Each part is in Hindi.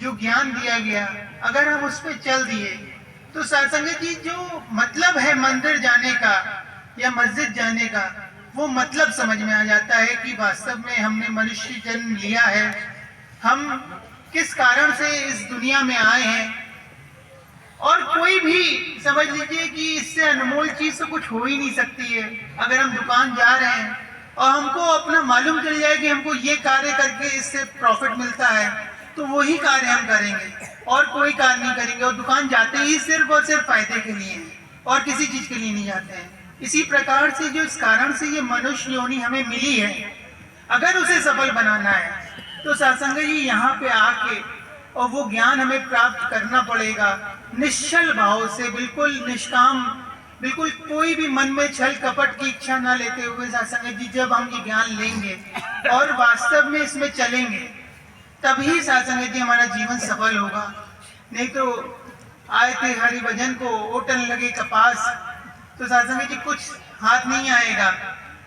जो ज्ञान दिया गया, अगर हम उस पर चल दिए तो साधुसंगत जी जो मतलब है मंदिर जाने का या मस्जिद जाने का, वो मतलब समझ में आ जाता है कि वास्तव में हमने मनुष्य जन्म लिया है, हम किस कारण से इस दुनिया में आए हैं। और कोई भी समझ लीजिए कि इससे अनमोल चीज तो कुछ हो ही नहीं सकती है। अगर हम दुकान जा रहे हैं और हमको अपना मालूम चल जाए कि हमको ये कार्य करके इससे प्रॉफिट मिलता है, तो वही कार्य हम करेंगे और कोई कार्य नहीं करेंगे। और दुकान जाते ही सिर्फ और सिर्फ फायदे के लिए और किसी चीज के लिए नहीं जाते हैं। इसी प्रकार से जो इस कारण से ये मनुष्य योनि हमें मिली है, अगर उसे सफल बनाना है तो सत्संग जी यहाँ पे आके और वो ज्ञान हमें प्राप्त करना पड़ेगा निश्चल भाव से, बिल्कुल निष्काम, बिल्कुल कोई भी मन में छल कपट की इच्छा ना लेते हुए सत्संग जी जब हम ये ज्ञान लेंगे और वास्तव में इसमें चलेंगे, तभी सत्संग जी हमारा जीवन सफल होगा। नहीं तो आए थे हरि भजन को ओटन लगे कपास, तो सत्संग जी कुछ हाथ नहीं आएगा।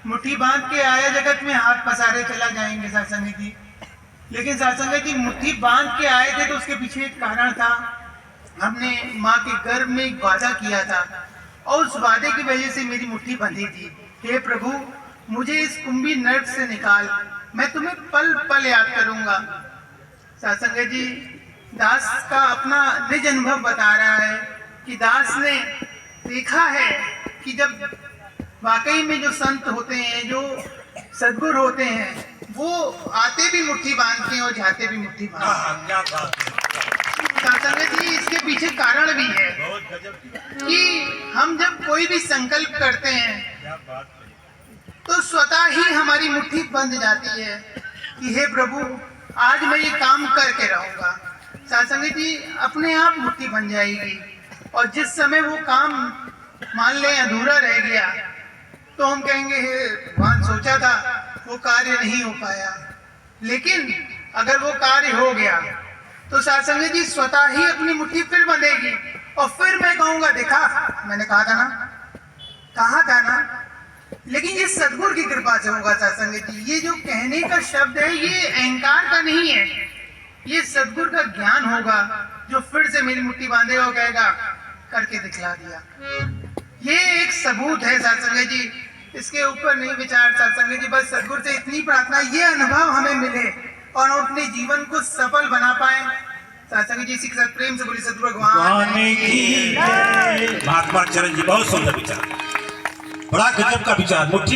मुट्ठी बांध के आया जगत में हाथ पसारे चला जाएंगे सत्संग जी। लेकिन सत्संग जी मुट्ठी बांध के आए थे तो उसके पीछे एक कारण था, हमने माँ के गर्भ में एक वादा किया था और उस वादे की वजह से मेरी मुट्ठी बंधी थी। हे प्रभु, मुझे इस कुंभी नर्क से निकाल, मैं तुम्हें पल पल याद करूंगा। सत्संग जी दास का अपना निज अनुभव बता रहा है कि दास ने देखा है कि जब वाकई में जो संत होते हैं, जो सद्गुरु होते हैं, वो आते भी मुट्ठी बांध के और जाते भी मुट्ठी बांध के। इसके पीछे कारण भी है कि हम जब कोई भी संकल्प करते हैं तो स्वतः ही हमारी मुट्ठी बंध जाती है कि हे प्रभु, आज मैं ये काम करके रहूंगा। सत्संग जी अपने आप मुट्ठी बन जाएगी और जिस समय वो काम मान ले अधूरा रह गया तो हम कहेंगे हे भगवान, सोचा था वो कार्य नहीं हो पाया। लेकिन अगर वो कार्य हो गया तो सत्संग जी स्वतः ही अपनी मुट्ठी फिर बंधेगी और फिर मैं कहूंगा, देखा मैंने कहा था ना। लेकिन ये सद्गुरु की कृपा से होगा सत्संग जी। ये जो कहने का शब्द है ये अहंकार का नहीं है, ये सद्गुरु का ज्ञान होगा जो फिर से मेरी मुट्ठी बांधेगा और कहेगा करके दिखला दिया। ये एक सबूत है सत्संग जी, इसके ऊपर नहीं विचार सत्संग जी। बस सद्गुरु से इतनी प्रार्थना, ये अनुभव हमें मिले और अपने जीवन को सफल बना पाए। सत्संग जी इसी के साथ प्रेम से बोली सद्गुरु भगवान की। महात्मा चरण जी बहुत सुंदर विचार, बड़ा गजब का विचार। मुट्ठी